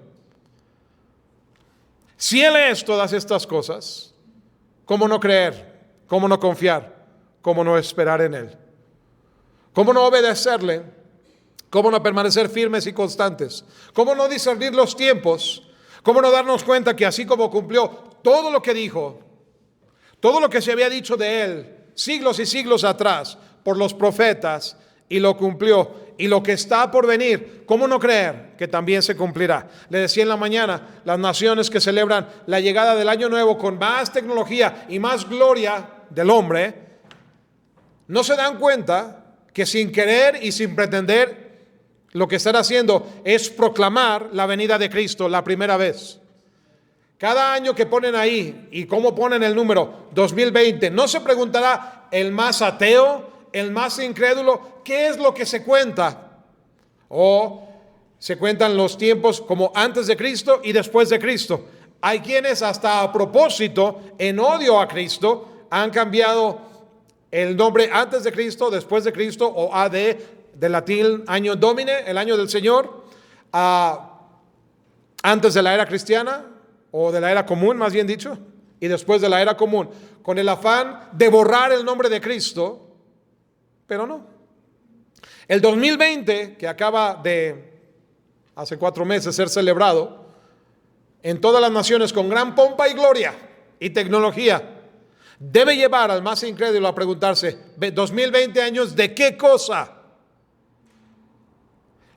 Si Él es todas estas cosas, ¿cómo no creer? ¿Cómo no confiar? ¿Cómo no esperar en Él? ¿Cómo no obedecerle? ¿Cómo no permanecer firmes y constantes? ¿Cómo no discernir los tiempos? ¿Cómo no darnos cuenta que así como cumplió todo lo que dijo, todo lo que se había dicho de él siglos y siglos atrás por los profetas, y lo cumplió, y lo que está por venir, ¿cómo no creer que también se cumplirá? Le decía en la mañana, las naciones que celebran la llegada del año nuevo con más tecnología y más gloria del hombre, no se dan cuenta que sin querer y sin pretender, lo que están haciendo es proclamar la venida de Cristo la primera vez. Cada año que ponen ahí, y cómo ponen el número 2020, no se preguntará el más ateo, el más incrédulo, ¿qué es lo que se cuenta? O se cuentan los tiempos como antes de Cristo y después de Cristo. Hay quienes hasta a propósito, en odio a Cristo, han cambiado el nombre antes de Cristo, después de Cristo, o AD, de latín año domine, el año del Señor, antes de la era cristiana, o de la era común, más bien dicho, y después de la era común, con el afán de borrar el nombre de Cristo, pero no. El 2020, que acaba de, hace 4 meses, ser celebrado en todas las naciones con gran pompa y gloria y tecnología, debe llevar al más incrédulo a preguntarse, 2020 años, ¿de qué cosa?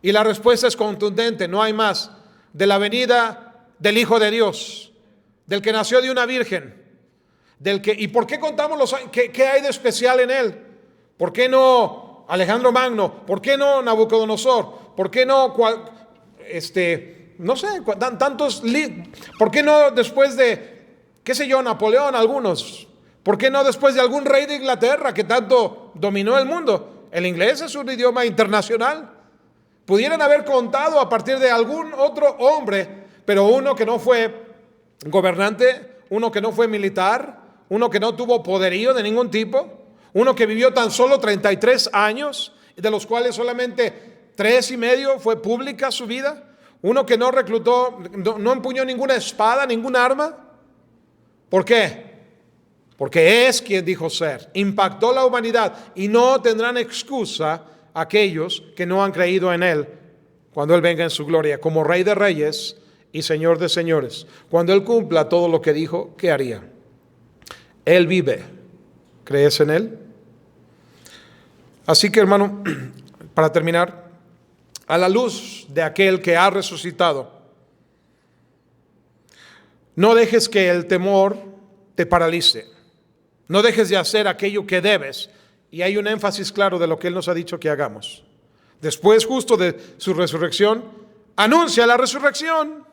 Y la respuesta es contundente, no hay más, de la venida del Hijo de Dios, del que nació de una virgen, del que, ¿y por qué contamos los años? ¿Qué hay de especial en él? ¿Por qué no Alejandro Magno? ¿Por qué no Nabucodonosor? ¿Por qué no no sé, tantos, ¿por qué no después de, qué sé yo, Napoleón, algunos? ¿Por qué no después de algún rey de Inglaterra que tanto dominó el mundo? El inglés es un idioma internacional. Pudieran haber contado a partir de algún otro hombre, pero uno que no fue gobernante, uno que no fue militar, uno que no tuvo poderío de ningún tipo, uno que vivió tan solo 33 años, de los cuales solamente 3 y medio fue pública su vida, uno que no reclutó, no empuñó ninguna espada, ningún arma. ¿Por qué? Porque es quien dijo ser, impactó la humanidad, y no tendrán excusa aquellos que no han creído en él cuando él venga en su gloria como Rey de Reyes y Señor de señores, cuando él cumpla todo lo que dijo que haría. Él vive. ¿Crees en él? Así que, hermano, para terminar, a la luz de aquel que ha resucitado, no dejes que el temor te paralice. No dejes de hacer aquello que debes. Y hay un énfasis claro de lo que él nos ha dicho que hagamos. Después, justo de su resurrección, anuncia la resurrección.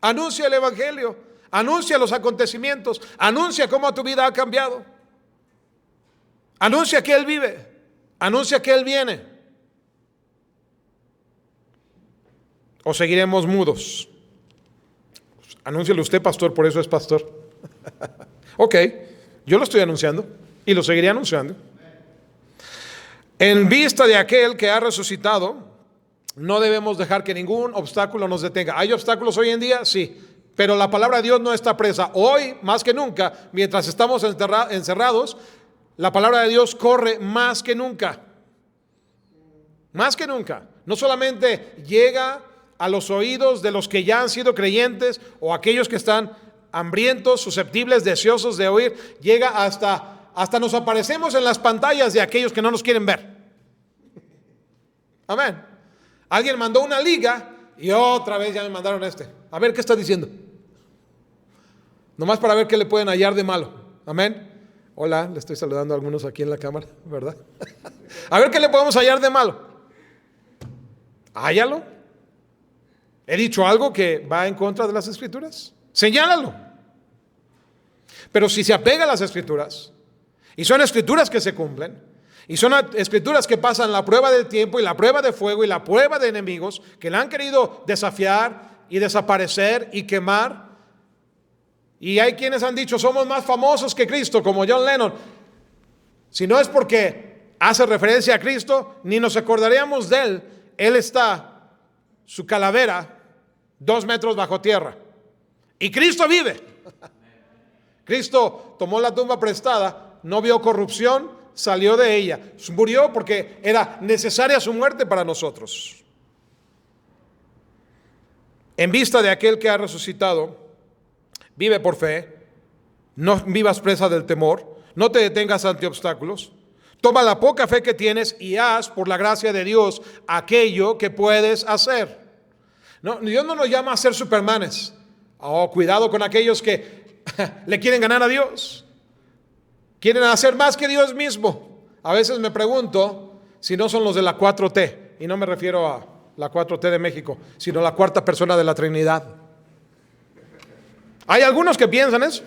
Anuncia el evangelio, anuncia los acontecimientos, anuncia cómo tu vida ha cambiado. Anuncia que él vive, anuncia que él viene. ¿O seguiremos mudos? Anúncialo usted, pastor, por eso es pastor. Ok, yo lo estoy anunciando y lo seguiré anunciando. En vista de aquel que ha resucitado, no debemos dejar que ningún obstáculo nos detenga. ¿Hay obstáculos hoy en día? Sí, pero la palabra de Dios no está presa. Hoy, más que nunca, mientras estamos encerrados, la palabra de Dios corre más que nunca. Más que nunca. No solamente llega a los oídos de los que ya han sido creyentes o aquellos que están hambrientos, susceptibles, deseosos de oír, llega hasta nos aparecemos en las pantallas de aquellos que no nos quieren ver. Amén. Alguien mandó una liga y otra vez ya me mandaron A ver qué está diciendo. Nomás para ver qué le pueden hallar de malo. Amén. Hola, le estoy saludando a algunos aquí en la cámara, ¿verdad? A ver qué le podemos hallar de malo. Hállalo. ¿He dicho algo que va en contra de las Escrituras? Señálalo. Pero si se apega a las Escrituras, y son Escrituras que se cumplen, y son Escrituras que pasan la prueba del tiempo y la prueba de fuego y la prueba de enemigos que la han querido desafiar y desaparecer y quemar. Y hay quienes han dicho, somos más famosos que Cristo, como John Lennon. Si no es porque hace referencia a Cristo, ni nos acordaríamos de él. Él está, su calavera, 2 metros bajo tierra. Y Cristo vive. Cristo tomó la tumba prestada, no vio corrupción, salió de ella. Murió porque era necesaria su muerte para nosotros. En vista de aquel que ha resucitado, vive por fe, no vivas presa del temor, no te detengas ante obstáculos. Toma la poca fe que tienes y haz, por la gracia de Dios, aquello que puedes hacer. No, Dios no nos llama a ser supermanes. Oh, cuidado con aquellos que le quieren ganar a Dios. Quieren hacer más que Dios mismo. A veces me pregunto si no son los de la 4T. Y no me refiero a la 4T de México, sino la cuarta persona de la Trinidad. Hay algunos que piensan eso.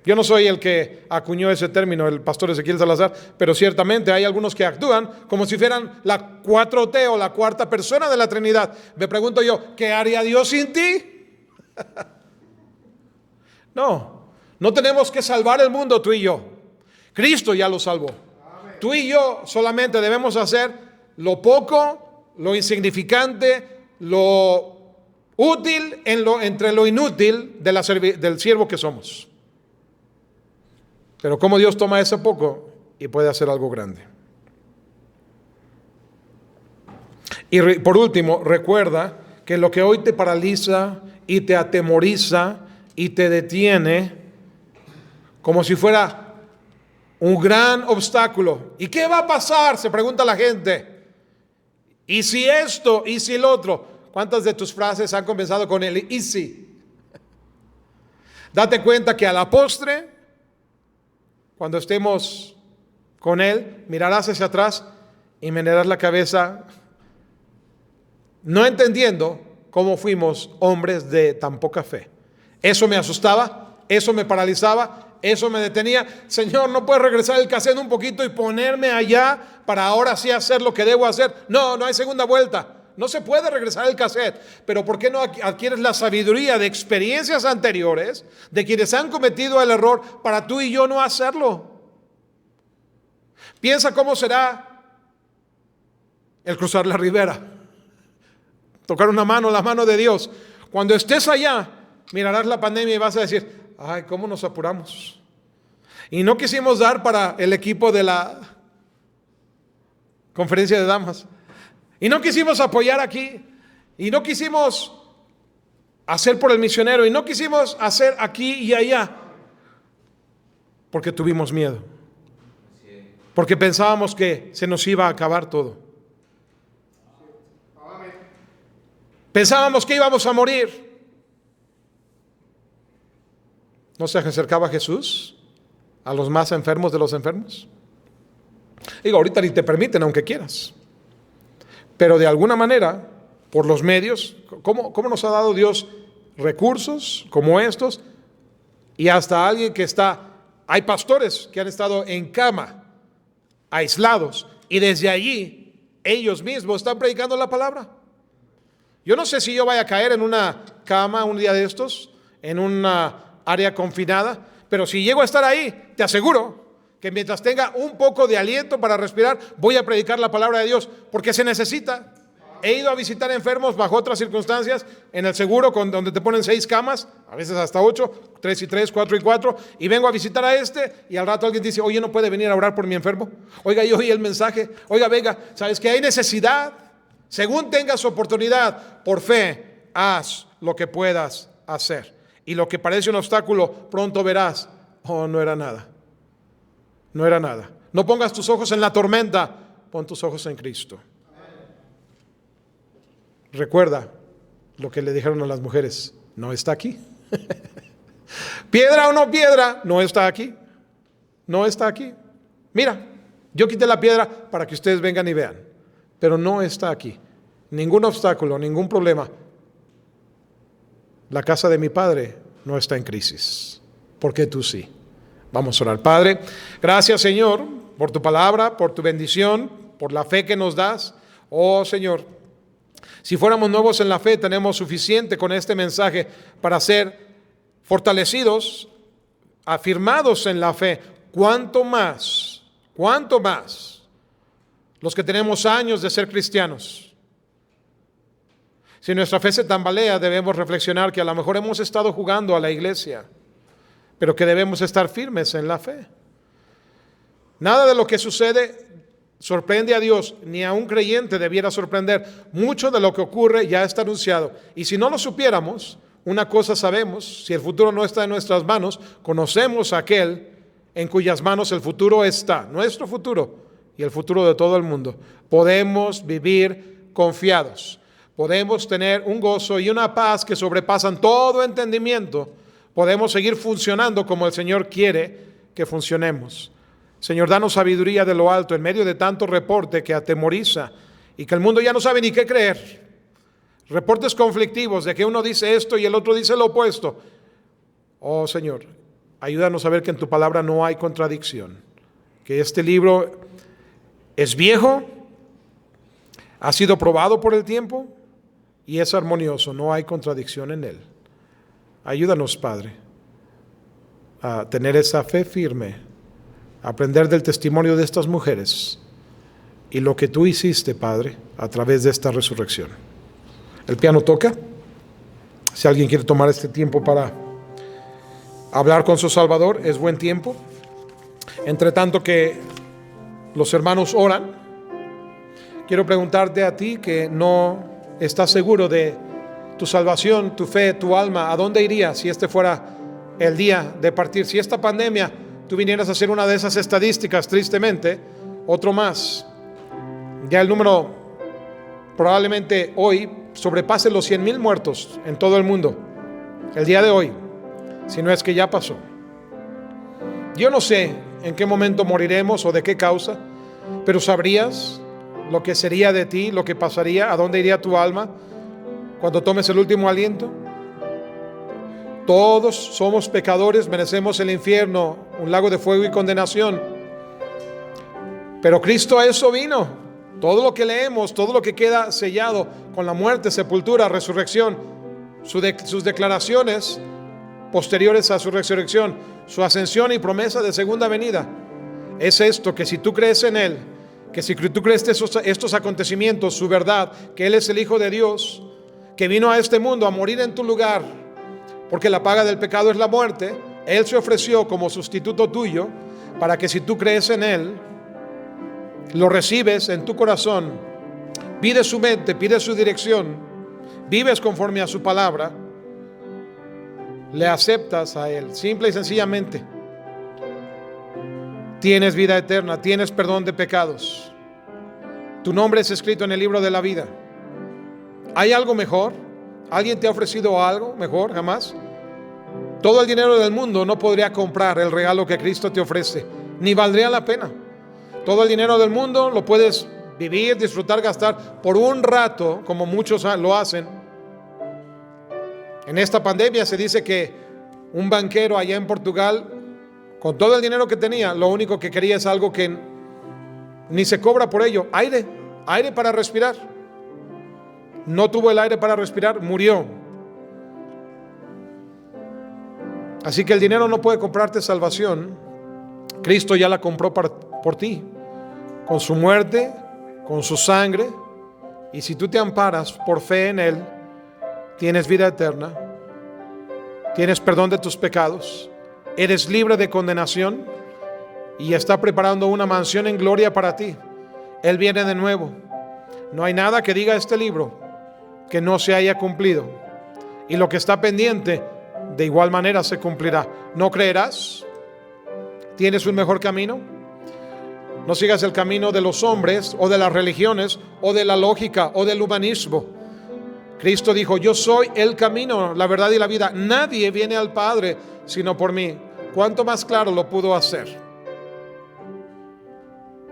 Yo no soy el que acuñó ese término, el pastor Ezequiel Salazar, pero ciertamente hay algunos que actúan como si fueran la 4T o la cuarta persona de la Trinidad. Me pregunto yo, ¿qué haría Dios sin ti? No tenemos que salvar el mundo tú y yo. Cristo ya lo salvó. Amén. Tú y yo solamente debemos hacer lo poco, lo insignificante, lo útil entre lo inútil del siervo que somos. Pero cómo Dios toma ese poco y puede hacer algo grande. Y por último, recuerda que lo que hoy te paraliza y te atemoriza y te detiene, como si fuera un gran obstáculo. ¿Y qué va a pasar?, se pregunta la gente. ¿Y si esto? ¿Y si el otro? ¿Cuántas de tus frases han comenzado con el y si? Date cuenta que a la postre, cuando estemos con Él, mirarás hacia atrás y menearás la cabeza, no entendiendo cómo fuimos hombres de tan poca fe. Eso me asustaba, eso me paralizaba, eso me detenía. Señor, ¿no puedes regresar el cassette un poquito y ponerme allá para ahora sí hacer lo que debo hacer? No hay segunda vuelta. No se puede regresar el cassette. Pero ¿por qué no adquieres la sabiduría de experiencias anteriores de quienes han cometido el error para tú y yo no hacerlo? Piensa cómo será el cruzar la ribera, tocar una mano, la mano de Dios. Cuando estés allá, mirarás la pandemia y vas a decir, ay, cómo nos apuramos. Y no quisimos dar para el equipo de la conferencia de damas. Y no quisimos apoyar aquí. Y no quisimos hacer por el misionero. Y no quisimos hacer aquí y allá. Porque tuvimos miedo. Porque pensábamos que se nos iba a acabar todo. Pensábamos que íbamos a morir. ¿No se acercaba Jesús a los más enfermos de los enfermos? Digo, ahorita ni te permiten, aunque quieras. Pero de alguna manera, por los medios, ¿cómo nos ha dado Dios recursos como estos? Y hasta alguien que hay pastores que han estado en cama, aislados, y desde allí ellos mismos están predicando la palabra. Yo no sé si yo vaya a caer en una cama un día de estos, en una área confinada, pero si llego a estar ahí, te aseguro que mientras tenga un poco de aliento para respirar, voy a predicar la palabra de Dios, porque se necesita. He ido a visitar enfermos bajo otras circunstancias, en el seguro, donde te ponen 6 camas, a veces hasta 8, 3 y 3, 4 y 4, y vengo a visitar a y al rato alguien dice, oye, ¿no puede venir a orar por mi enfermo? Oiga, yo oí el mensaje, oiga, venga, ¿sabes que hay necesidad? Según tengas oportunidad, por fe, haz lo que puedas hacer. Y lo que parece un obstáculo, pronto verás, no era nada. No era nada. No pongas tus ojos en la tormenta, pon tus ojos en Cristo. Recuerda lo que le dijeron a las mujeres, no está aquí. Piedra o no piedra, no está aquí. No está aquí. Mira, yo quité la piedra para que ustedes vengan y vean, pero no está aquí. Ningún obstáculo, ningún problema. La casa de mi Padre no está en crisis, porque tú sí. Vamos a orar. Padre, gracias, Señor, por tu palabra, por tu bendición, por la fe que nos das. Oh, Señor, si fuéramos nuevos en la fe, tenemos suficiente con este mensaje para ser fortalecidos, afirmados en la fe. ¿Cuánto más los que tenemos años de ser cristianos? Si nuestra fe se tambalea, debemos reflexionar que a lo mejor hemos estado jugando a la iglesia, pero que debemos estar firmes en la fe. Nada de lo que sucede sorprende a Dios, ni a un creyente debiera sorprender. Mucho de lo que ocurre ya está anunciado. Y si no lo supiéramos, una cosa sabemos: si el futuro no está en nuestras manos, conocemos a aquel en cuyas manos el futuro está, nuestro futuro y el futuro de todo el mundo. Podemos vivir confiados. Podemos tener un gozo y una paz que sobrepasan todo entendimiento. Podemos seguir funcionando como el Señor quiere que funcionemos. Señor, danos sabiduría de lo alto en medio de tanto reporte que atemoriza y que el mundo ya no sabe ni qué creer. Reportes conflictivos de que uno dice esto y el otro dice lo opuesto. Oh Señor, ayúdanos a ver que en tu palabra no hay contradicción, que este libro es viejo, ha sido probado por el tiempo y es armonioso, no hay contradicción en él. Ayúdanos, Padre, a tener esa fe firme, aprender del testimonio de estas mujeres y lo que tú hiciste, Padre, a través de esta resurrección. El piano toca. Si alguien quiere tomar este tiempo para hablar con su Salvador, es buen tiempo. Entre tanto que los hermanos oran, quiero preguntarte a ti que no estás seguro de tu salvación, tu fe, tu alma, ¿a dónde irías si este fuera el día de partir? Si esta pandemia tú vinieras a hacer una de esas estadísticas, tristemente, otro más. Ya el número probablemente hoy sobrepase los 100,000 muertos en todo el mundo. El día de hoy, si no es que ya pasó. Yo no sé en qué momento moriremos o de qué causa, pero ¿sabrías lo que sería de ti, lo que pasaría, a dónde iría tu alma cuando tomes el último aliento? Todos somos pecadores, merecemos el infierno, un lago de fuego y condenación. Pero Cristo a eso vino. Todo lo que leemos, todo lo que queda sellado con la muerte, sepultura, resurrección, sus declaraciones posteriores a su resurrección, su ascensión y promesa de segunda venida, es esto: que si tú crees en Él, que si tú crees estos acontecimientos, su verdad, que Él es el Hijo de Dios, que vino a este mundo a morir en tu lugar, porque la paga del pecado es la muerte, Él se ofreció como sustituto tuyo, para que si tú crees en Él, lo recibes en tu corazón, pides su mente, pides su dirección, vives conforme a su palabra, le aceptas a Él, simple y sencillamente, tienes vida eterna, tienes perdón de pecados, tu nombre es escrito en el libro de la vida. ¿Hay algo mejor? ¿Alguien te ha ofrecido algo mejor? Jamás. Todo el dinero del mundo no podría comprar el regalo que Cristo te ofrece, ni valdría la pena. Todo el dinero del mundo lo puedes vivir, disfrutar, gastar por un rato, como muchos lo hacen. En esta pandemia se dice que un banquero allá en Portugal, con todo el dinero que tenía, lo único que quería es algo que ni se cobra por ello: aire para respirar. No tuvo el aire para respirar, murió. Así que el dinero no puede comprarte salvación. Cristo ya la compró por ti, con su muerte, con su sangre. Y si tú te amparas por fe en Él, tienes vida eterna, tienes perdón de tus pecados, eres libre de condenación y está preparando una mansión en gloria para ti. Él viene de nuevo. No hay nada que diga este libro que no se haya cumplido, y lo que está pendiente de igual manera se cumplirá. ¿No creerás? ¿Tienes un mejor camino? No sigas el camino de los hombres o de las religiones o de la lógica o del humanismo. Cristo dijo: yo soy el camino, la verdad y la vida. Nadie viene al Padre sino por mí. ¿Cuánto más claro lo pudo hacer?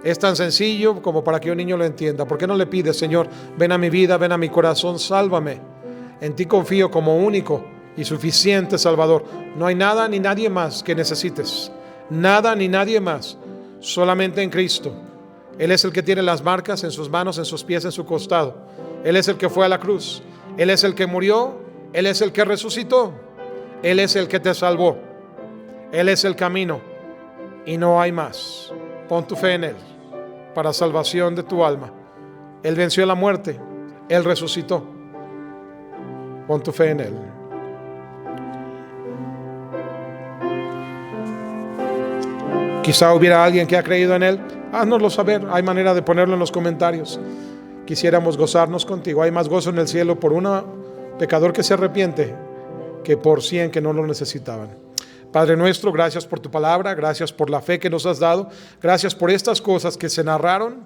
Es tan sencillo como para que un niño lo entienda. ¿Por qué no le pides: Señor, ven a mi vida, ven a mi corazón, sálvame? En ti confío como único y suficiente Salvador. No hay nada ni nadie más que necesites. Nada ni nadie más. Solamente en Cristo. Él es el que tiene las marcas en sus manos, en sus pies, en su costado. Él es el que fue a la cruz. Él es el que murió. Él es el que resucitó. Él es el que te salvó. Él es el camino y no hay más. Pon tu fe en Él para salvación de tu alma. Él venció la muerte. Él resucitó. Pon tu fe en Él. Quizá hubiera alguien que ha creído en Él, Haznoslo saber. Hay manera de ponerlo en los comentarios. Quisiéramos gozarnos contigo. Hay más gozo en el cielo por un pecador que se arrepiente que por 100 que no lo necesitaban. Padre nuestro, gracias por tu palabra, gracias por la fe que nos has dado, gracias por estas cosas que se narraron